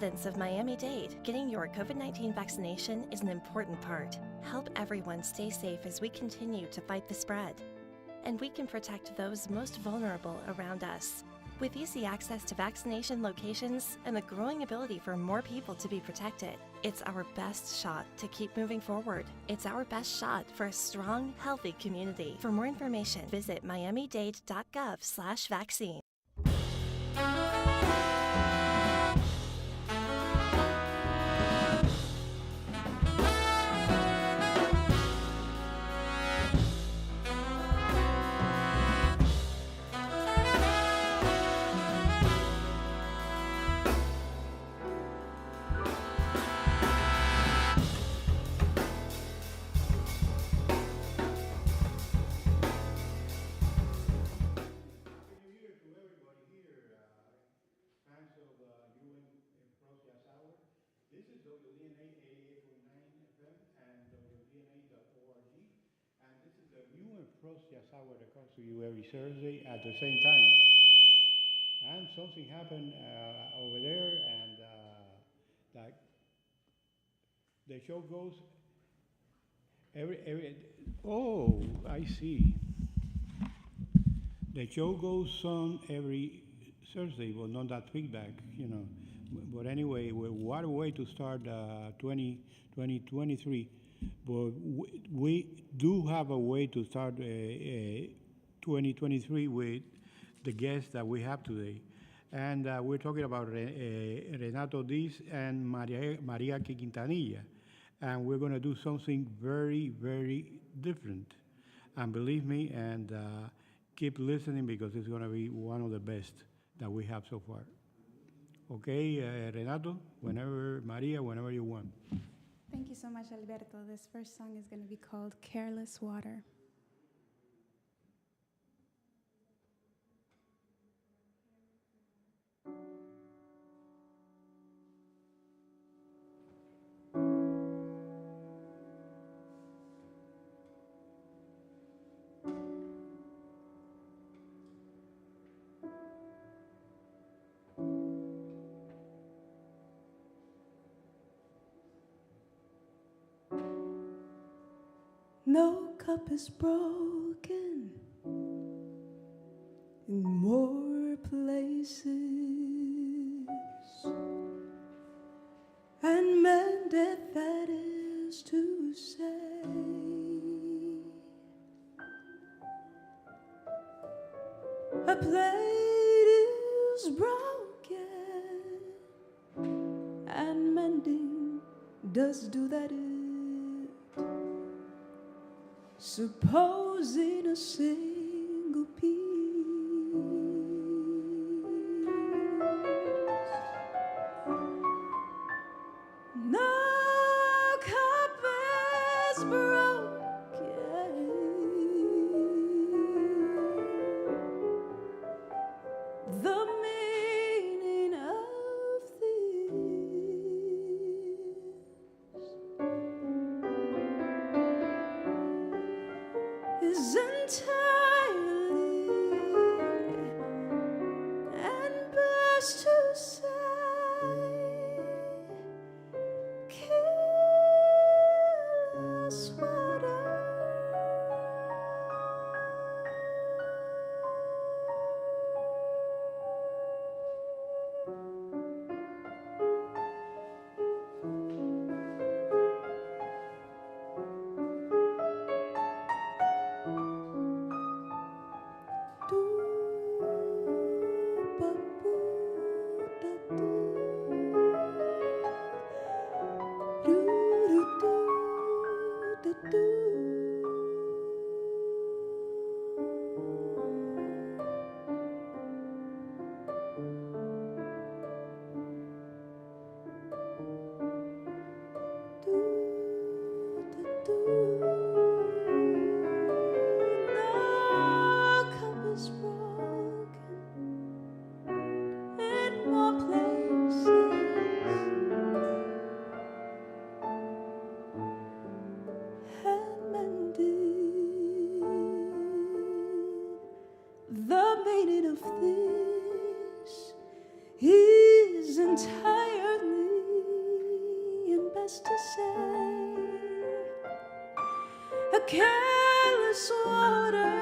residents of Miami-Dade, getting your COVID-19 vaccination is an important part. Help everyone stay safe as we continue to fight the spread. And we can protect those most vulnerable around us. With easy access to vaccination locations and the growing ability for more people to be protected, it's our best shot to keep moving forward. It's our best shot for a strong, healthy community. For more information, visit miamidade.gov/vaccine. Hour that comes to you every Thursday at the same time. And something happened over there, and like the show goes every. Oh, I see. The show goes on every Thursday, but not that feedback, you know. But anyway, what a way to start 2023. But we do have a way to start 2023 with the guests that we have today. And we're talking about Renato Diz and Maria Quintanilla. And we're going to do something very, very different. And believe me, and keep listening because it's going to be one of the best that we have so far. Okay, Renato, Maria, whenever you want. Thank you so much, Alberto. This first song is going to be called Careless Water. No cup is broken in more places and mended, that is to say. A plate is broken and mending does do that. Supposing a single piece. No cup is broken. The meaning of this is entirely and best to say careless water. The meaning of this is entirely careless water.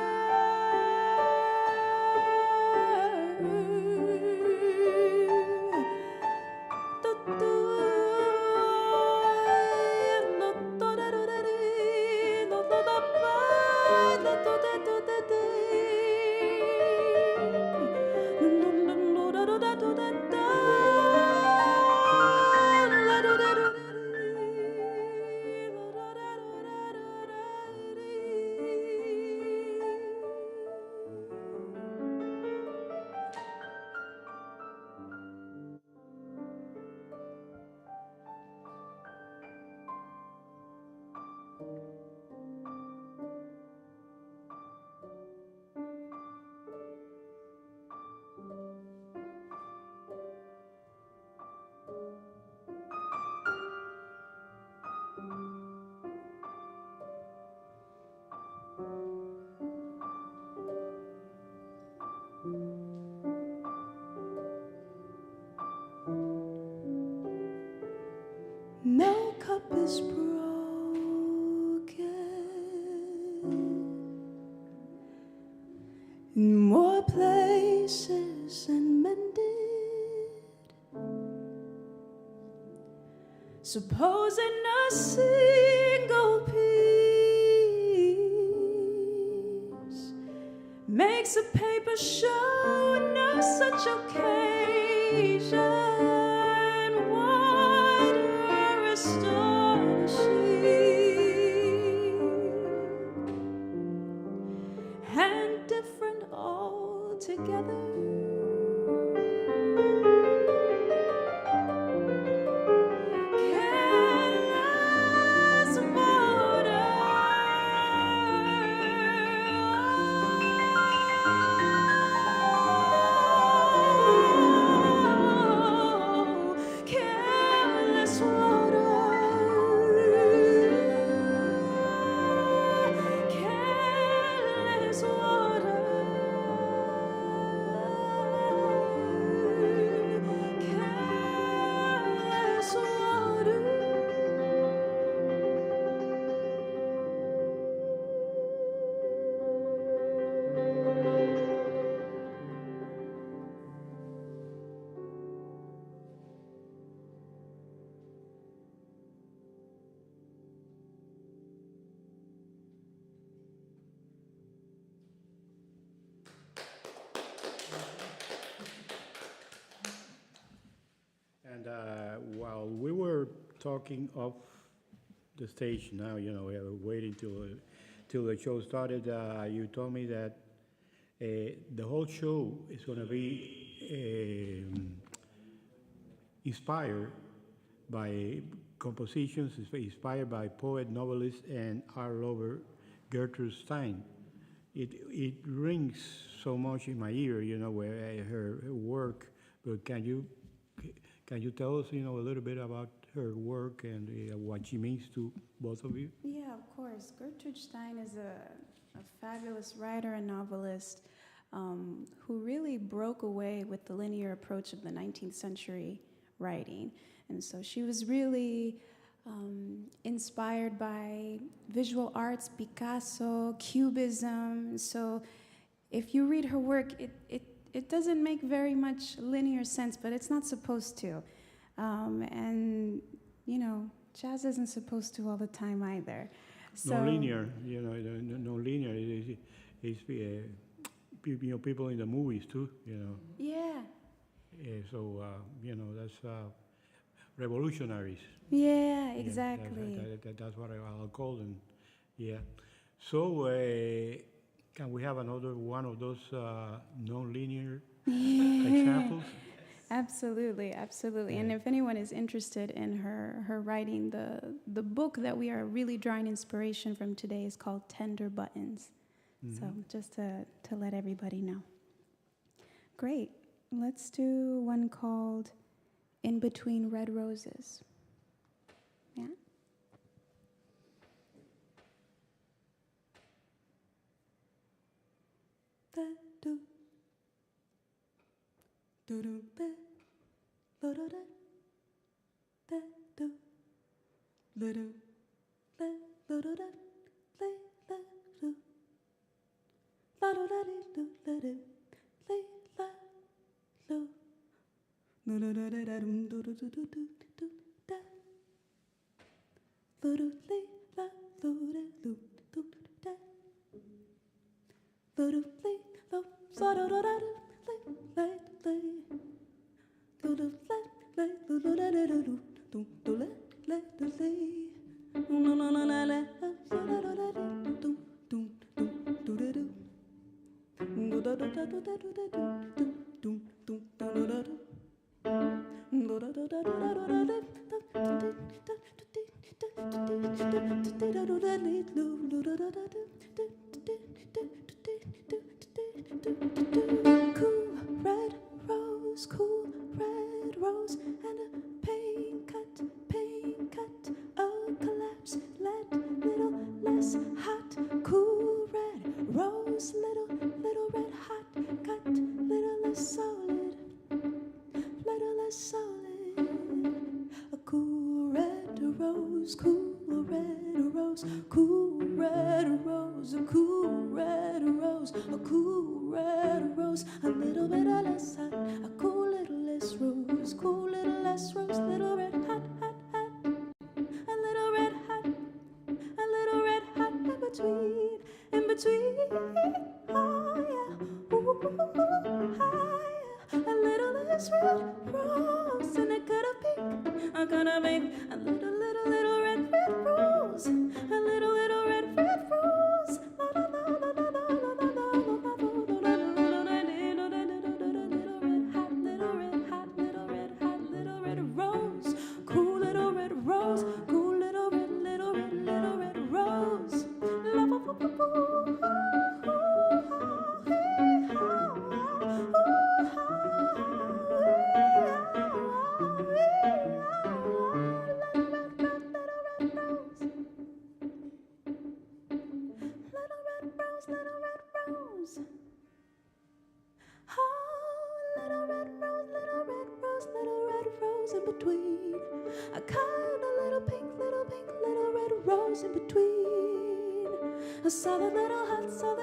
No cup is broken, in more places than mended. Supposing a single piece makes a paper show no such occasion. And different altogether. Careless water. Careless water. Careless water. Careless water. And while we were talking off the stage now, we are waiting till the show started, you told me that the whole show is going to be inspired by compositions, inspired by poet, novelist, and art lover Gertrude Stein. It rings so much in my ear, where her work. But can you tell us, a little bit about her work and what she means to both of you? Yeah, of course. Gertrude Stein is a fabulous writer and novelist who really broke away with the linear approach of the 19th century writing. And so she was really inspired by visual arts, Picasso, Cubism. So if you read her work, it doesn't make very much linear sense, but it's not supposed to. And, jazz isn't supposed to all the time either. So, No linear, no linear. It's people in the movies too, yeah. So, that's revolutionaries. Yeah, Yeah, exactly. that's what I'll call them. Yeah. So, can we have another one of those non-linear examples? Absolutely, absolutely. Yeah. And if anyone is interested in her writing, the book that we are really drawing inspiration from today is called Tender Buttons. So just to let everybody know. Great. Let's do one called In Between Red Roses. Yeah? Da-do. Do-do-ba. Lo-do-da. Da-do. Lo-do. La. Lo-do-da. La. la do da dee do la do lay la lo no no da da da dum do do do do do do da lo do lay la lo da lo do da lo do lay lo sa do da da lay lay lay lo do lay lay lo do da da do do do lay lay lay no no no la la sa da da da do do do do do do do da da da do da do da do do do do do da do do da da da do da do da cool red rose, cool red rose, and a pain cut, a collapse, little less hot, cool red rose, little red hot, cut, little less solid, a cool red rose, cool red rose, cool red rose, a cool red rose, a cool red rose, a little bit less hot, a cool little less rose, little red hot, hot, hot, a little red hot, in between, oh yeah, ooh, higher, a little less red rose, and it could have pink, I could have made a little red rose, a little red rose, la la la la la la la la la la little red rose, cool little red rose, cool little red rose, in between. I cut a little pink, little red rose in between. A solid little hot, little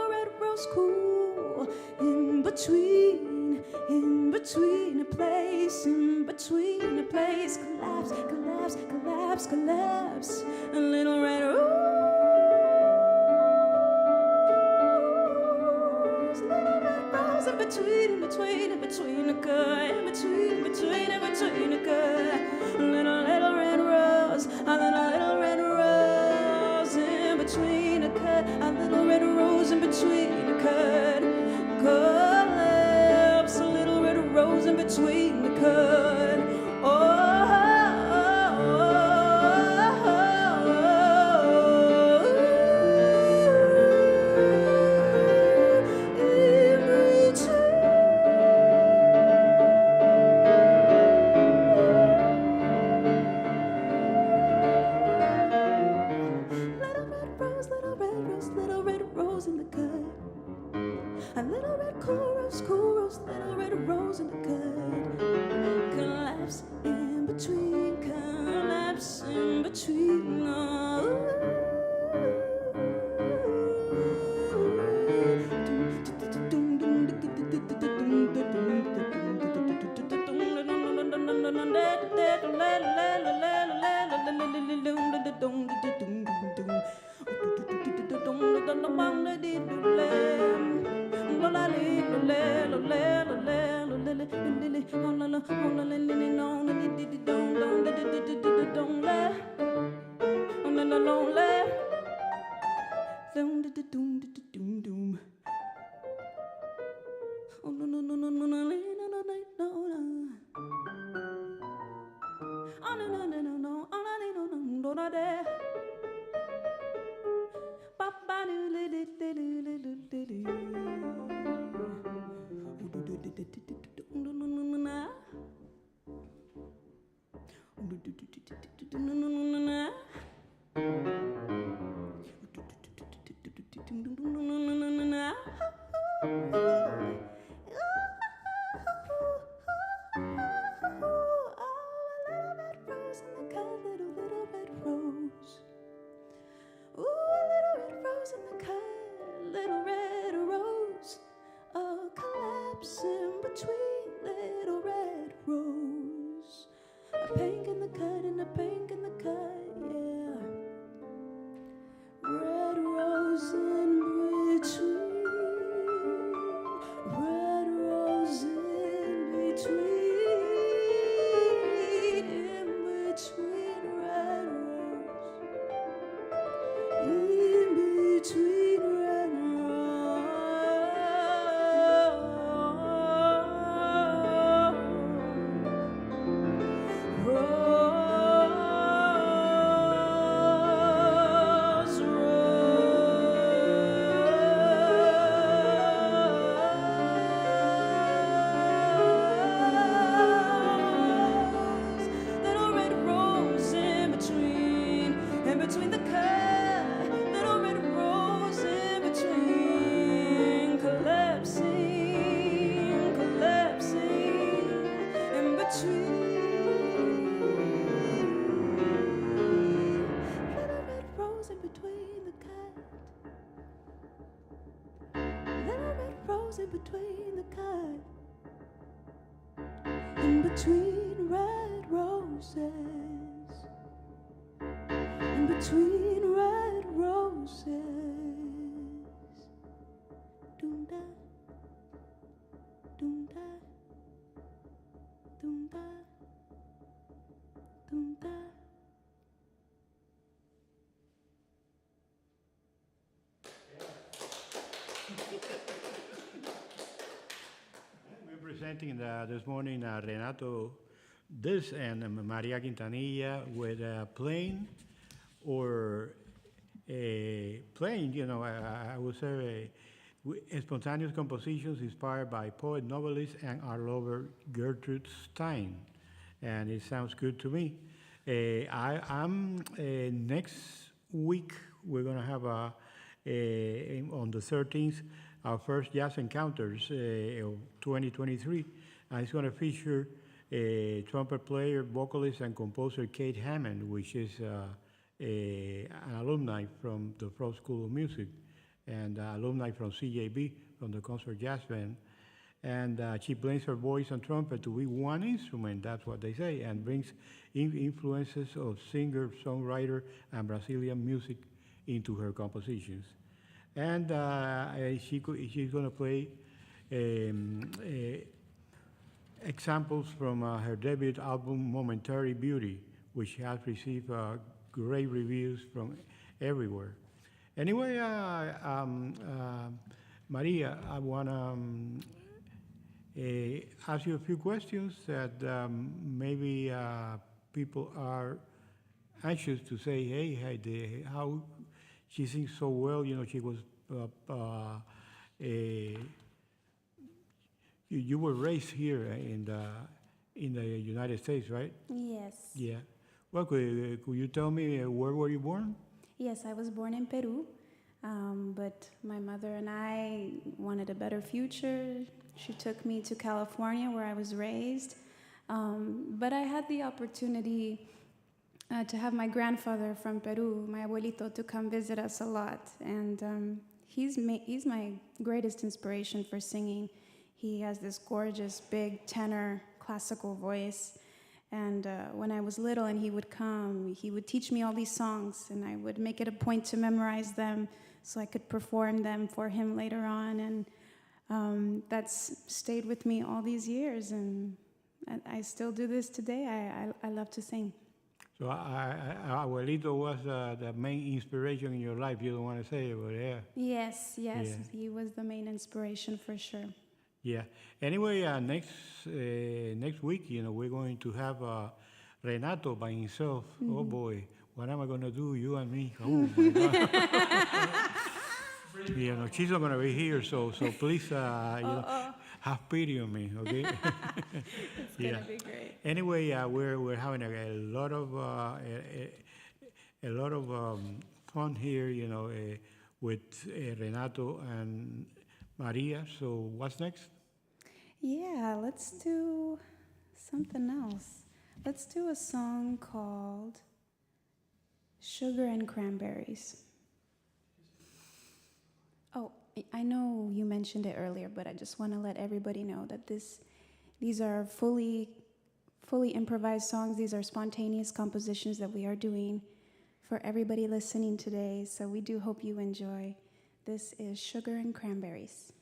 red rose, cool. In between a place, collapse, a little red rose. In between a good, in between a good, a little red rose, a little red rose, in between a cut, a little red rose, in between a cut, collapse, a little red rose, in between the cut, in the cut. A little red cool rose, little red rose in the cut. Collapse in between, Little red rose in the cut. between little red rose. A pink in the cut and a pink in the cut, yeah. Red rose in between. Red rose in between. In between red rose. In between red rose, little red rose in between the cut, little red rose in between, collapsing, collapsing, in between, little red rose in between the cut, little red rose in between the cut. In between red roses, in between red roses, doom da, doom da, doom da, doom da. We're presenting this morning Renato this and Maria Quintanilla with playing or playing, I would say spontaneous compositions inspired by poet, novelist, and art lover Gertrude Stein. And it sounds good to me. I'm next week, we're going to have on the 13th, our first Jazz Encounters of 2023. And it's going to feature trumpet player, vocalist, and composer Kate Hammond, which is an alumni from the Pro School of Music and alumni from CJB, from the Concert Jazz Band. And she blends her voice and trumpet to be one instrument, that's what they say, and brings influences of singer, songwriter, and Brazilian music into her compositions. And she's going to play examples from her debut album, Momentary Beauty, which has received great reviews from everywhere. Anyway, Maria, I want to ask you a few questions that maybe people are anxious to say, hey, how she sings so well. She was, you were raised here in the United States, right? Yes. Yeah. Well, could you tell me where were you born? Yes, I was born in Peru, but my mother and I wanted a better future. She took me to California, where I was raised. But I had the opportunity to have my grandfather from Peru, my abuelito, to come visit us a lot. And he's my greatest inspiration for singing. He has this gorgeous, big tenor classical voice. And when I was little and he would come, he would teach me all these songs, and I would make it a point to memorize them so I could perform them for him later on. And that's stayed with me all these years, and I still do this today. I love to sing. So Abuelito was the main inspiration in your life. You don't want to say it, but yeah. Yes, Yeah. he was the main inspiration for sure. Yeah. Anyway, next week, we're going to have Renato by himself. Mm-hmm. Oh boy, what am I going to do? You and me. Oh my God. She's not going to be here, so please, have pity on me, okay? It's gonna be great. Anyway, we're having a lot of fun here, with Renato and Maria. So what's next? Yeah, let's do something else. Let's do a song called Sugar and Cranberries. Oh, I know you mentioned it earlier, but I just want to let everybody know that these are fully improvised songs. These are spontaneous compositions that we are doing for everybody listening today. So we do hope you enjoy. This is Sugar and Cranberries.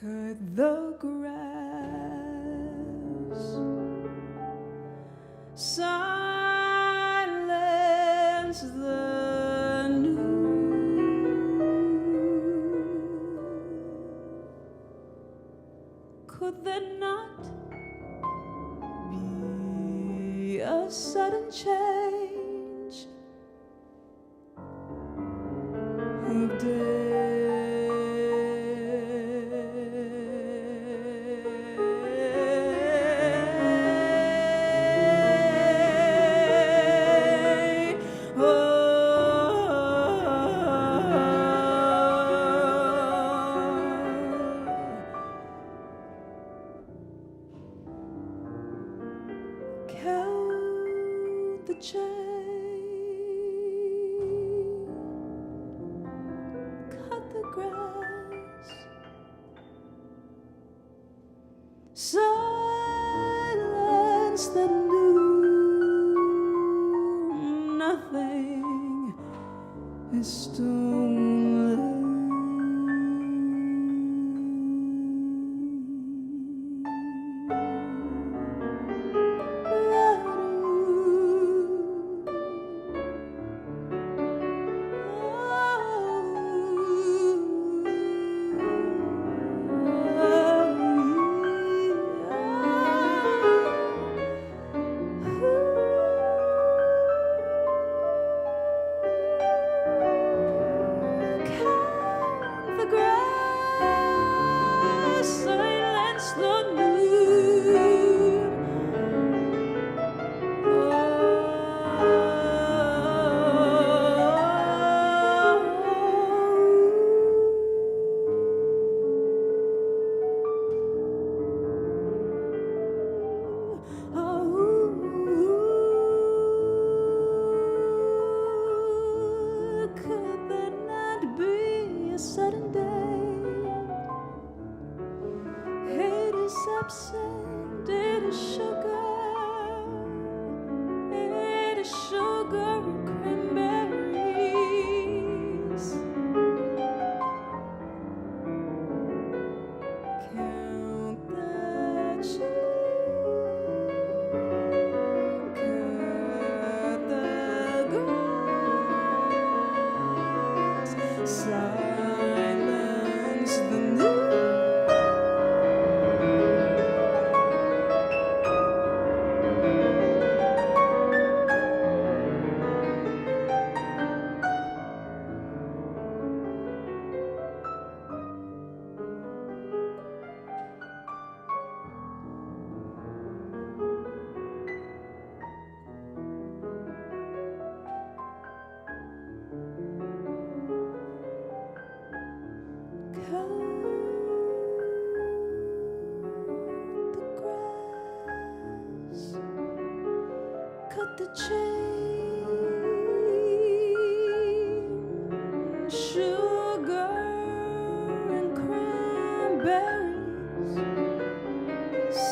Cut the grass, silence the news. Could there not be a sudden change of day? Count the chain, cut the grass, silence the noon. Nothing is stolen. cut the chain, sugar and cranberries,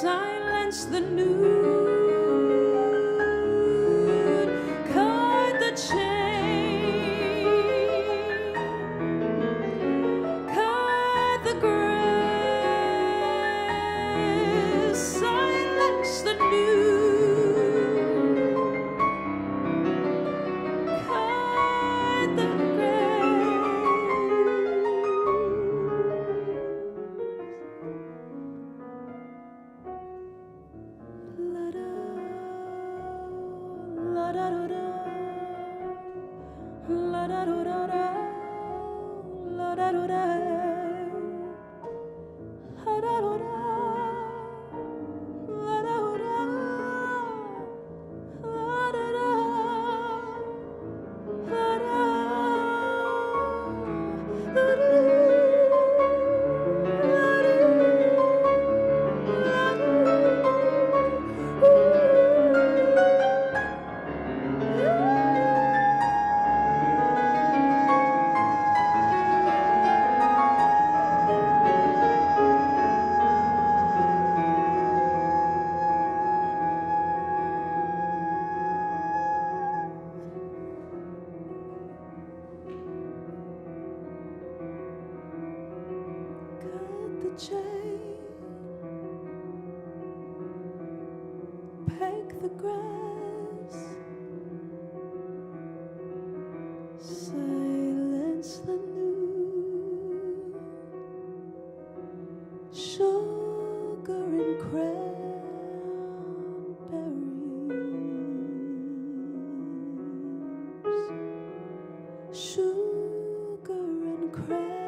silence the nude, cut the chain, cut the grass, silence the nude, cut the chain, peck the grass, silence the nude, sugar and cranberries, sugar and cranberries,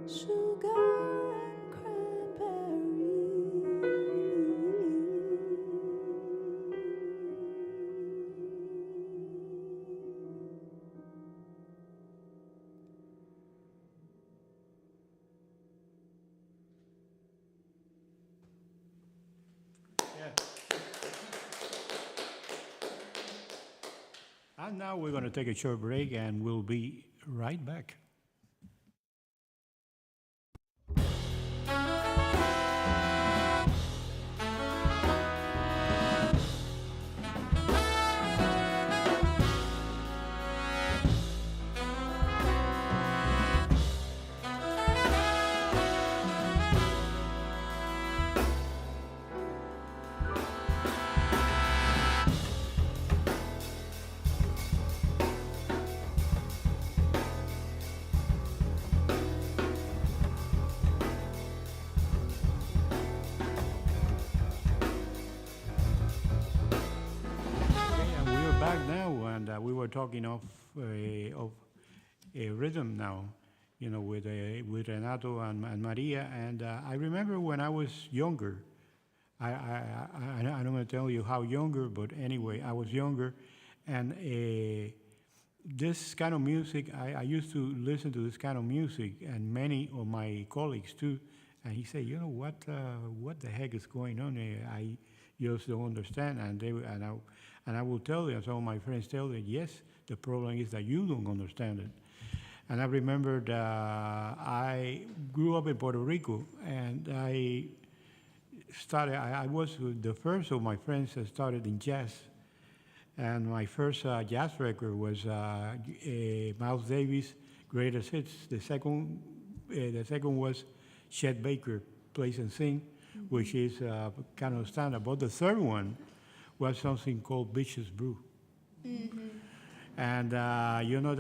sugar and cranberries. And now we're going to take a short break, and we'll be right back. Back now, and we were talking of a rhythm now, you know, with Renato and Maria. And I remember when I was younger, I'm not going to tell you how younger, but anyway, I was younger, and this kind of music, I used to listen to this kind of music, and many of my colleagues too. And he said, you know, what the heck is going on here? I just don't understand. And I will tell you, and some of my friends tell you, yes, the problem is that you don't understand it. And I remembered I grew up in Puerto Rico, and I was the first of my friends that started in jazz. And my first jazz record was Miles Davis' Greatest Hits. The second was Chet Baker, Plays and Sing, which is kind of standard. But the third one was something called Vicious Brew. And you know,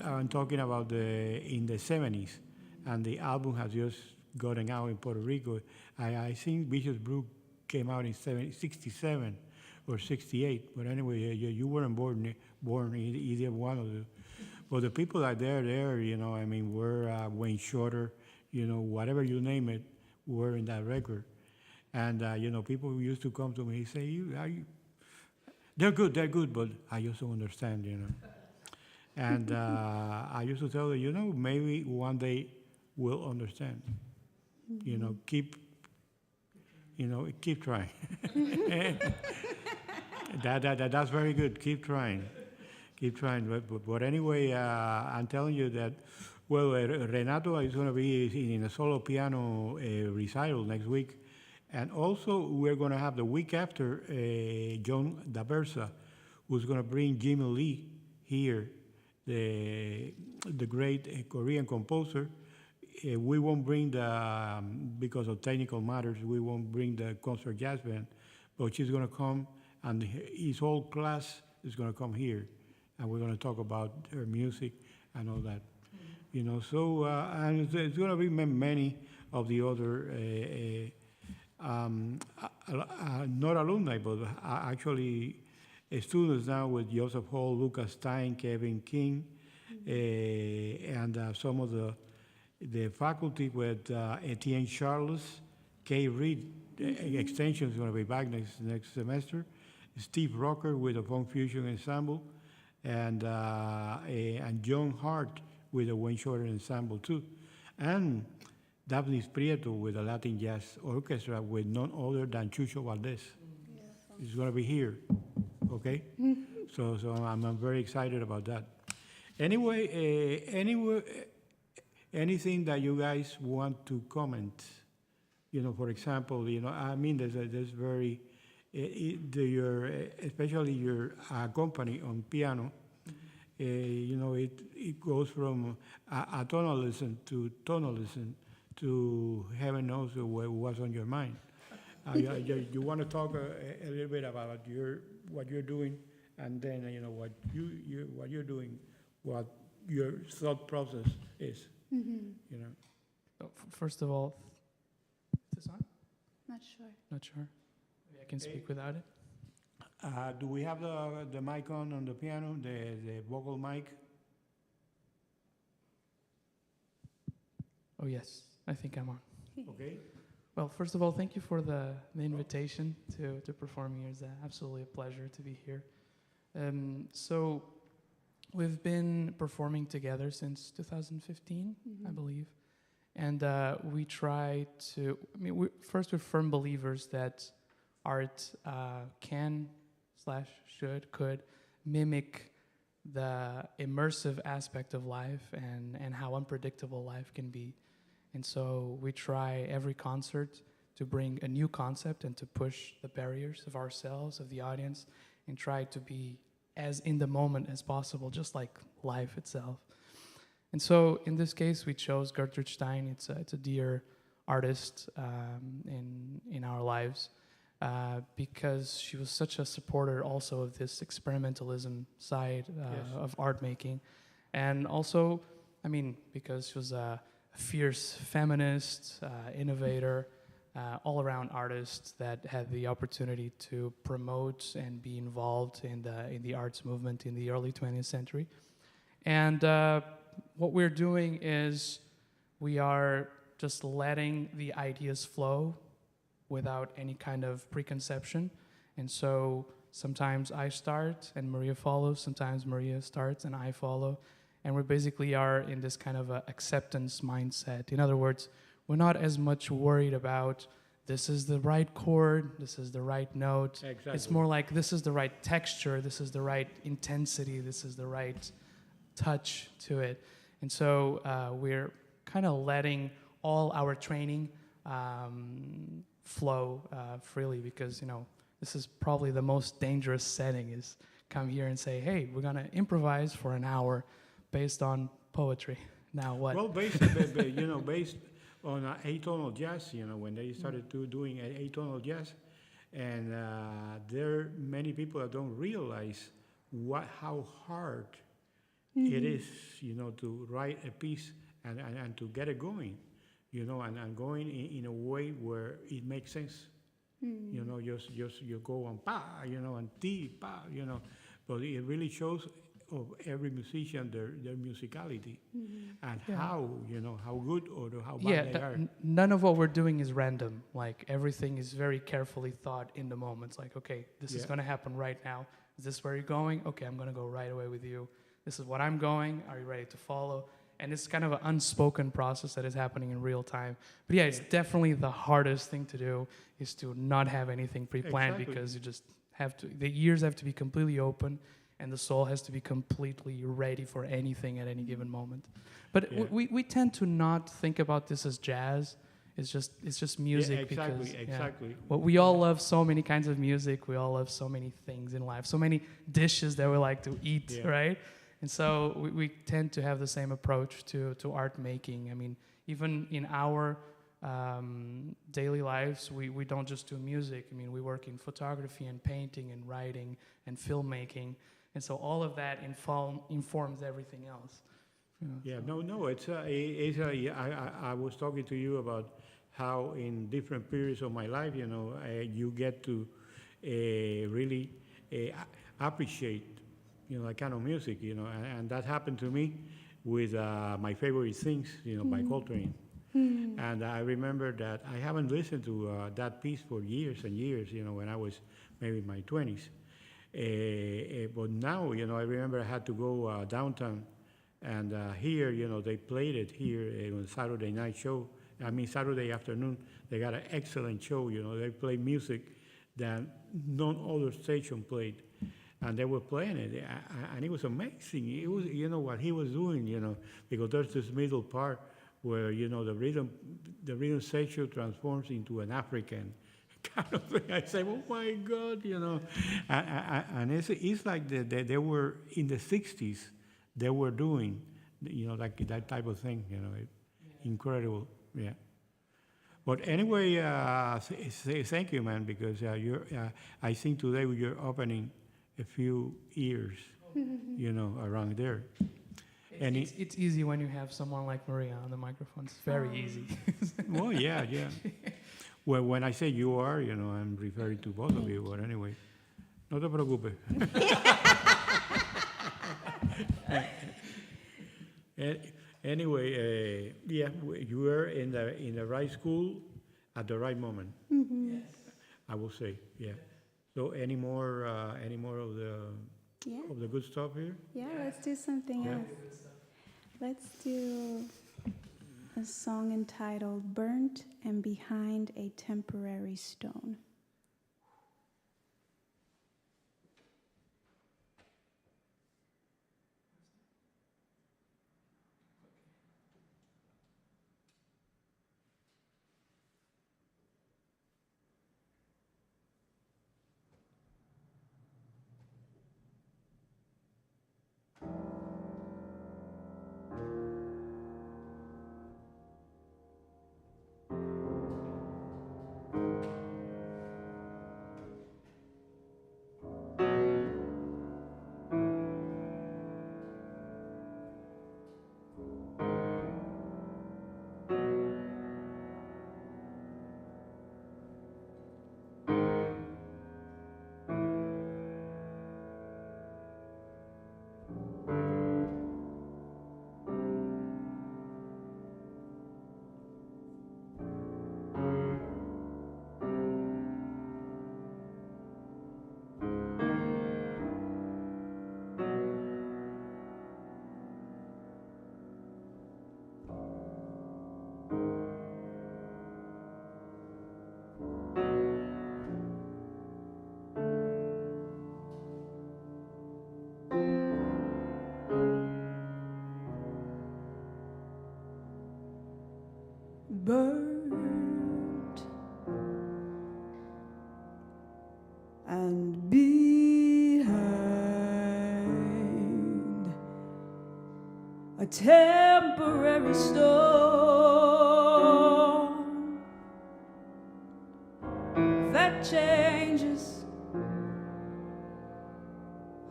I'm talking about in the 70s, and the album has just gotten out in Puerto Rico. I think Vicious Brew came out in 67 or 68, but anyway, you weren't born either one of them. But the people that there, you know, I mean, were Wayne Shorter, you know, whatever you name it, were in that record. And, you know, people used to come to me and say, they're good, but I just don't understand, you know. And I used to tell them, you know, maybe one day we'll understand. You know, keep Keep trying. That's very good. Keep trying. Keep trying. But anyway, I'm telling you that, well, Renato is going to be in a solo piano recital next week. And also, we're going to have the week after John Daversa, who's going to bring Jimmy Lee here, the great Korean composer. We won't bring because of technical matters, we won't bring the concert jazz band, but she's going to come, and his whole class is going to come here, and we're going to talk about her music and all that. So and it's going to be many of the other not alumni, but actually students now with Joseph Hall, Lucas Stein, Kevin King, and some of the faculty with Etienne Charles, Kay Reed, extension is going to be back next semester, Steve Rocker with the Funk Fusion Ensemble, and John Hart with the Wayne Shorter Ensemble too, and Daphnis Prieto with the Latin Jazz Orchestra with none other than Chucho Valdez. It's going to be here, okay? So I'm very excited about that. Anyway, anything that you guys want to comment? For example, I mean, there's very, especially your company on piano, it goes from atonalism to heaven knows what's on your mind. You want to talk a little bit about what you're doing, and then what you're doing, what your thought process is. First of all, is this on? Not sure. Not sure. Maybe I can speak without it. Do we have the mic on the piano, the vocal mic? Oh yes, I think I'm on. Okay. Well, first of all, thank you for the invitation to perform here. It's absolutely a pleasure to be here. So we've been performing together since 2015, I believe. And we try to, we're firm believers that art could mimic the immersive aspect of life and how unpredictable life can be. And so we try every concert to bring a new concept and to push the barriers of ourselves, of the audience, and try to be as in the moment as possible, just like life itself. And so in this case, we chose Gertrude Stein. It's a dear artist in our lives because she was such a supporter also of this experimentalism side of art making. And also, because she was a fierce feminist, innovator, all-around artist that had the opportunity to promote and be involved in the arts movement in the early 20th century. And what we're doing is we are just letting the ideas flow without any kind of preconception. And so sometimes I start and Maria follows, sometimes Maria starts and I follow. And we basically are in this kind of a acceptance mindset. In other words, we're not as much worried about this is the right chord, this is the right note. Exactly. It's more like this is the right texture, this is the right intensity, this is the right touch to it. And so we're kind of letting all our training flow freely because, this is probably the most dangerous setting is come here and say, hey, we're going to improvise for an hour based on poetry. Now what? Well, based on atonal jazz, when they started doing atonal jazz, and there are many people that don't realize how hard it is, to write a piece and to get it going, and going in a way where it makes sense. Just you go on pa, and ti pa, but it really shows of every musician their musicality and how good or how bad they are. None of what we're doing is random. Like everything is very carefully thought in the moment. It's like, okay, this is going to happen right now. Is this where you're going? Okay, I'm going to go right away with you. This is what I'm going. Are you ready to follow? and it's kind of an unspoken process that is happening in real time. But yeah, it's definitely the hardest thing to do is to not have anything pre-planned, Exactly. because you just have to, the ears have to be completely open and the soul has to be completely ready for anything at any given moment. But Yeah. we tend to not think about this as jazz. It's just music. Yeah, exactly, because, exactly. Well, we all love so many kinds of music. We all love so many things in life, so many dishes that we like to eat, Yeah. right? And so we tend to have the same approach to art making. I mean, even in our daily lives, we don't just do music. I mean, we work in photography and painting and writing and filmmaking. And so all of that informs everything else. Yeah, no, I was talking to you about how in different periods of my life, you get to really appreciate, that kind of music, and that happened to me with my favorite things, by Coltrane. And I remember that I haven't listened to that piece for years and years, when I was maybe in my 20s. But now, I remember I had to go downtown, and here, they played it here on Saturday night show. I mean, Saturday afternoon, they got an excellent show. They play music that no other station played, and they were playing it, and it was amazing. It was, what he was doing, because there's this middle part where, the rhythm section transforms into an African kind of thing. I say, oh my God, and it's like they were in the 60s, they were doing, like that type of thing, incredible, yeah. But anyway, thank you, man, because I think today you're opening a few ears, around there. And it's easy when you have someone like Maria on the microphone. It's very easy. well, yeah. Well, when I say you are, I'm referring to both of you, but anyway, no te preocupes. Anyway, yeah, you were in the right school at the right moment. Mm-hmm. Yes. I will say, yeah. So any more of the good stuff here? Yeah, let's do something Yeah. else. Let's do a song entitled Burnt and Behind a Temporary Stone. Burnt and behind a temporary storm that changes.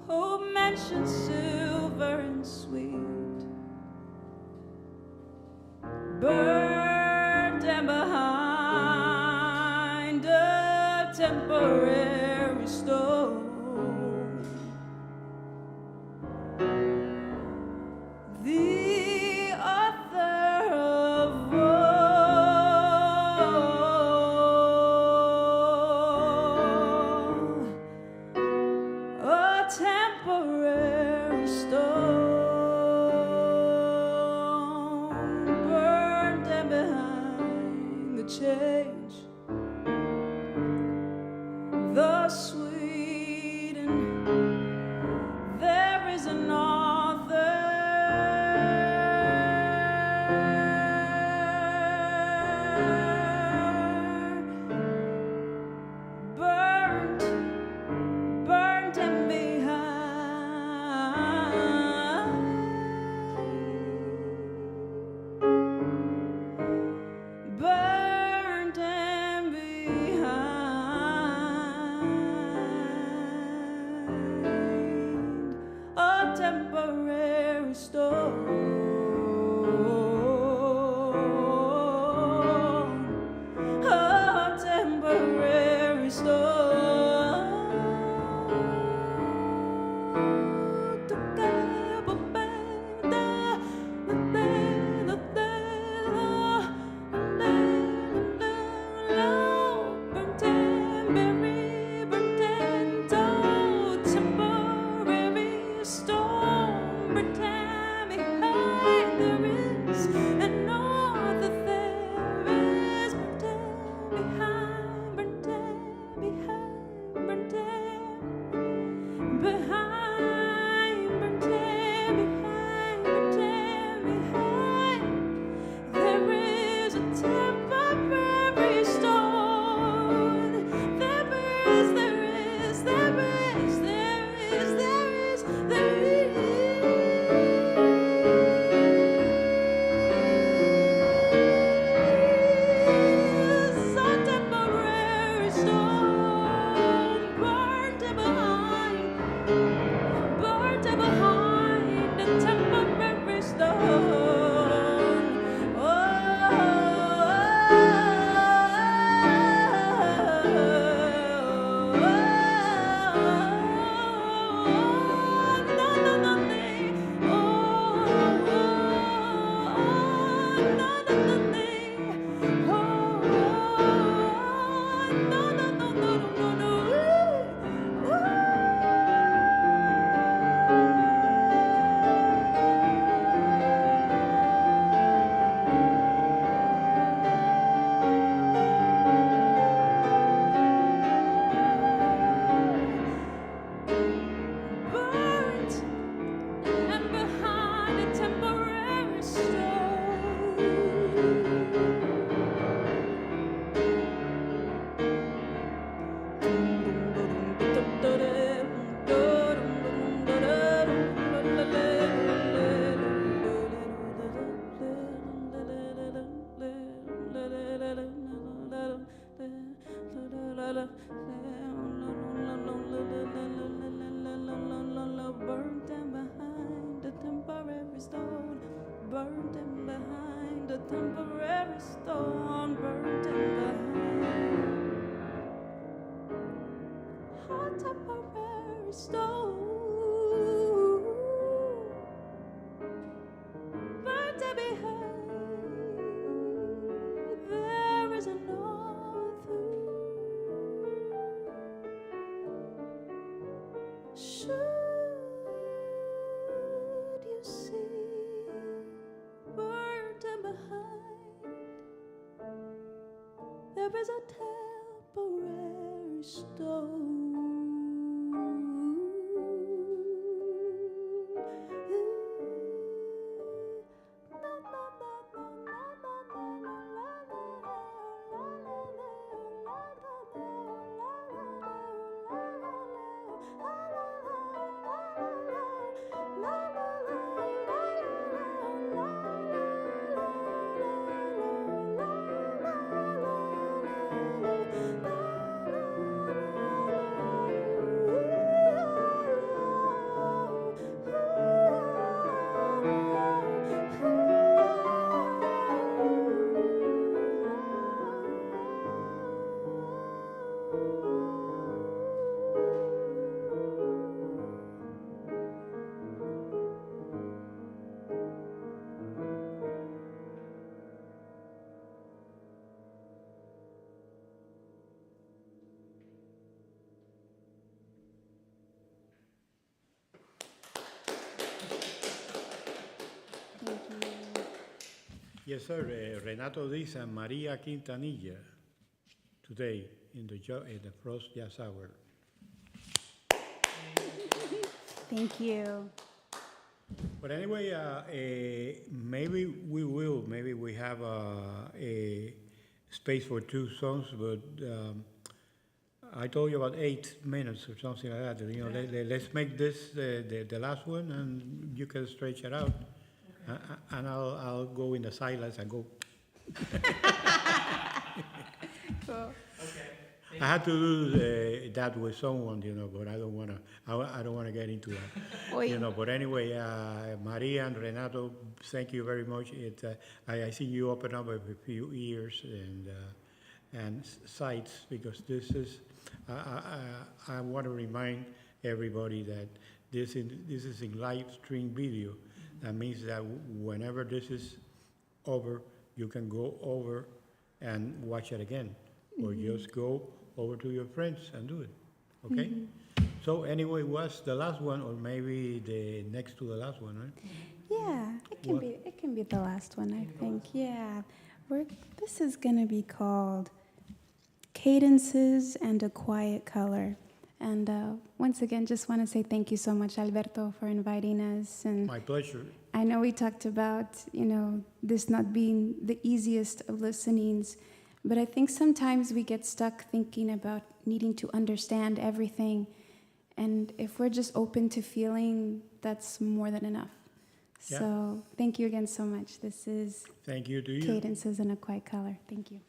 Who mentions silver and sweet? Burnt and behind a temporary storm. The author of all, a temporary storm. Sweden, there is an author burnt and behind, burnt and behind a temporary storm, a temporary storm. Burnt and behind a temporary storm, burnt and behind a temporary storm, burnt and behind a temporary storm, burnt and behind. There is an author. Should you see burnt and behind, there is a temporary stone. Yes, sir. Renato Diz and Maria Quintanilla today in the Frost Jazz Hour. Thank you. But anyway, maybe maybe we have a space for two songs, but I told you about 8 minutes or something like that. You know, let's make this the last one, and you can stretch it out, and I'll go in the silence and go. Cool. I had to do that with someone, you know, but I don't wanna. I don't wanna get into that, you know. But anyway, Maria and Renato, thank you very much. I see you open up a few ears and sights, because this is. I want to remind everybody that this is in live stream video. That means that whenever this is over, you can go over and watch it again, or just go over to your friends and do it. Okay? So anyway, what's the last one, or maybe the next to the last one, right? Yeah, it can be the last one, I think. Yeah. This is going to be called Cadences and a Quiet Color. And once again, just want to say thank you so much, Alberto, for inviting us. And My pleasure. I know we talked about, this not being the easiest of listenings, but I think sometimes we get stuck thinking about needing to understand everything. And if we're just open to feeling, that's more than enough. Yeah. So thank you again so much. This is Thank you to you. Cadences in a Quiet Color. Thank you.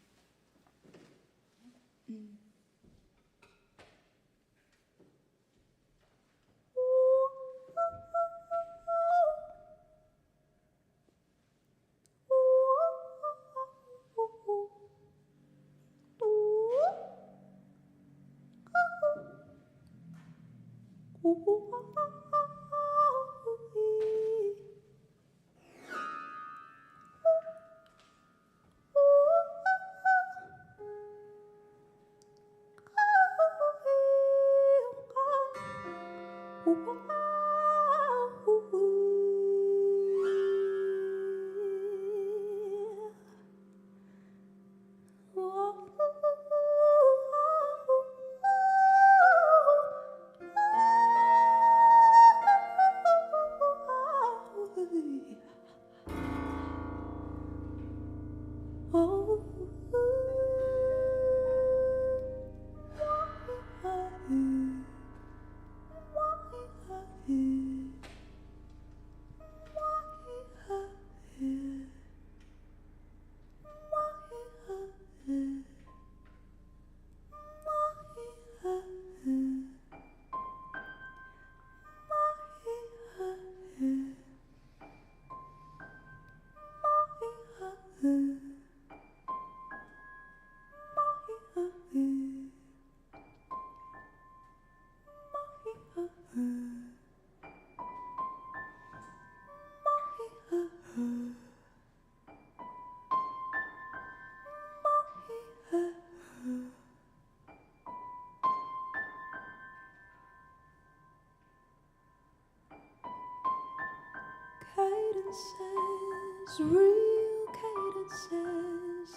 Cadences, real cadences,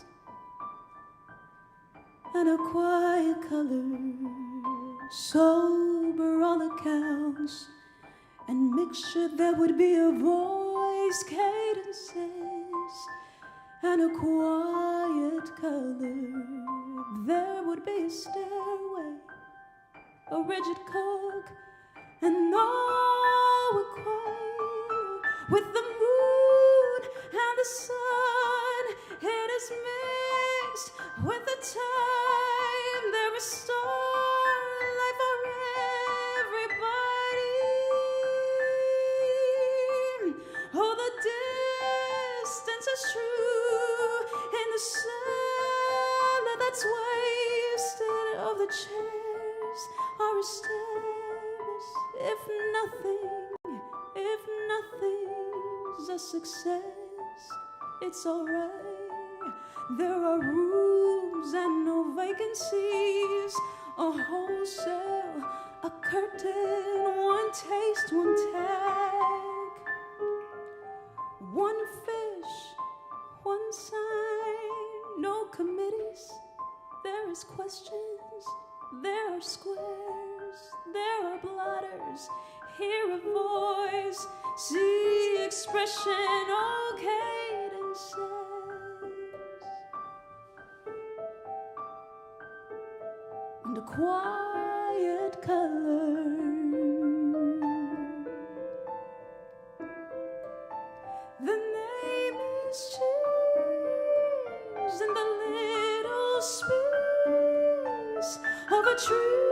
and a quiet color, sober all accounts, and mixture there would be a voice. Cadences, and a quiet color, there would be a stairway, a rigid cork, and all were quiet. With the moon and the sun, it is mixed with the time. There is starlight for everybody. Oh, the distance is true in the cellar that's wasted. Oh, the chairs are established. If nothing's a success, it's alright. There are rooms and no vacancies, a wholesale, a curtain, one taste, one tag, one fish, one sign, no committees. There is questions, there are squares, there are blotters. hear a voice, see expression, oh, cadence says, and a quiet color. The name is cheese in the little space of a tree.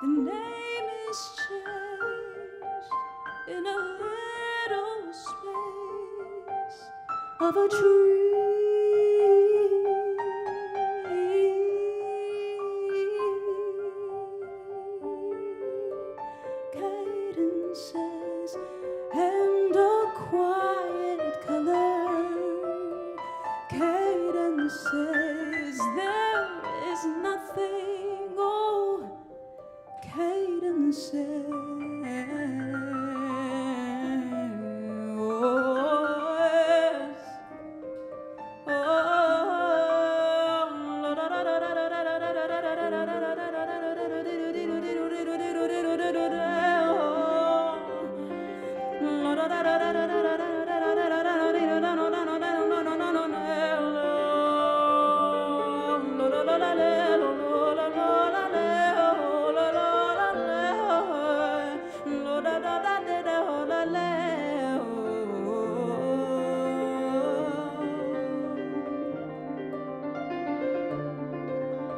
The name is changed in a little space of a tree. Cadences and a quiet color. Cadences, there is nothing. Oh, cadences.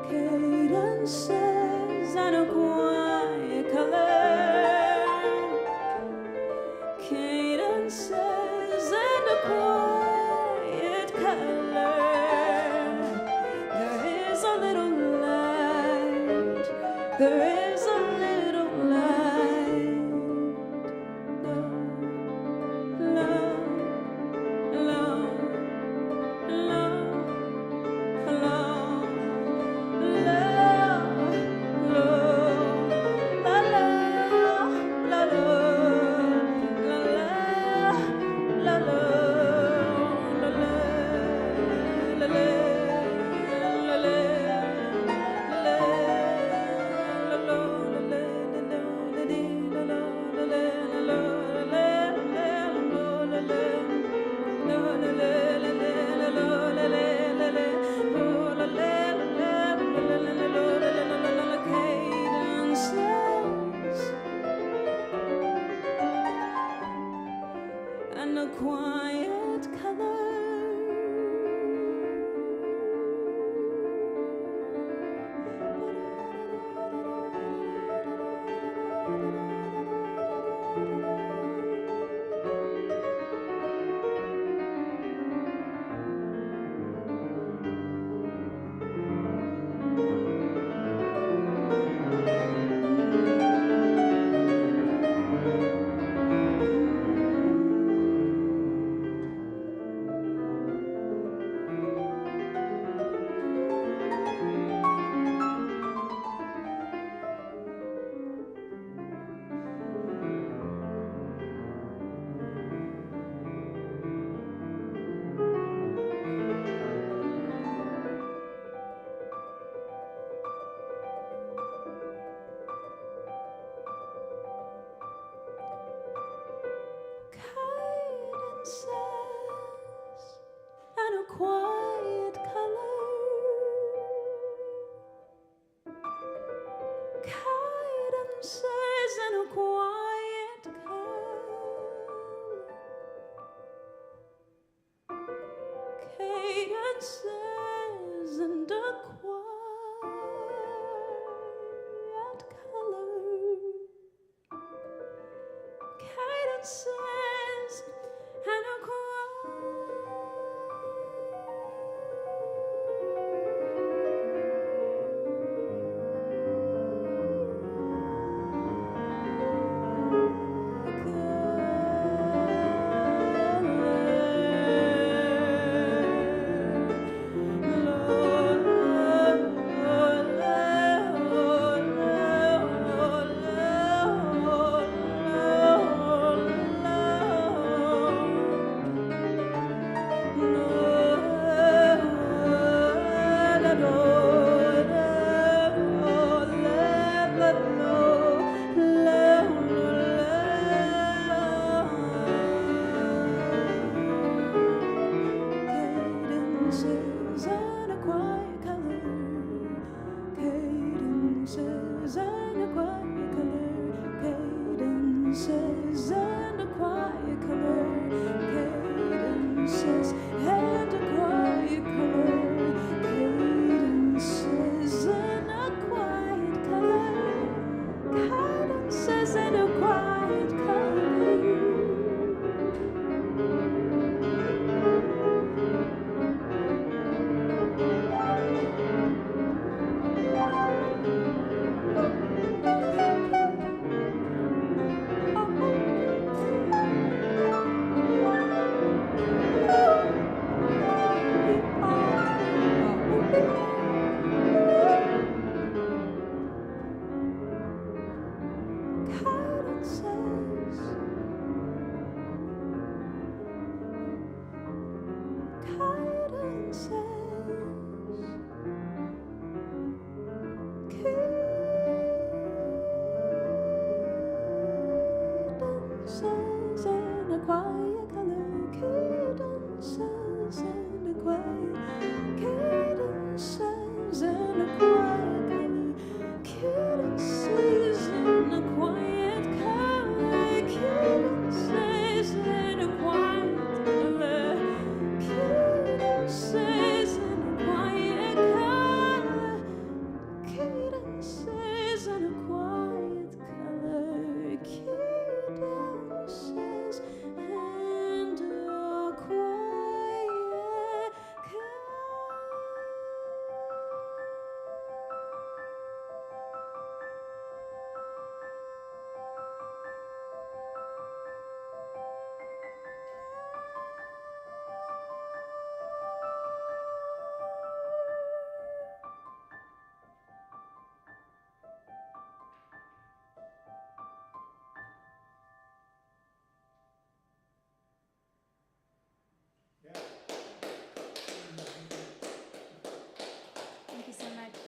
Cadences and a quiet color. Cadences and a quiet color. There is a little light. There is a little light. Love, love, love, love, love. And a quiet color. Cadences and a quiet color. Cadences and a quiet color. Cadences and a quiet color. Cadences and a la hide and seek.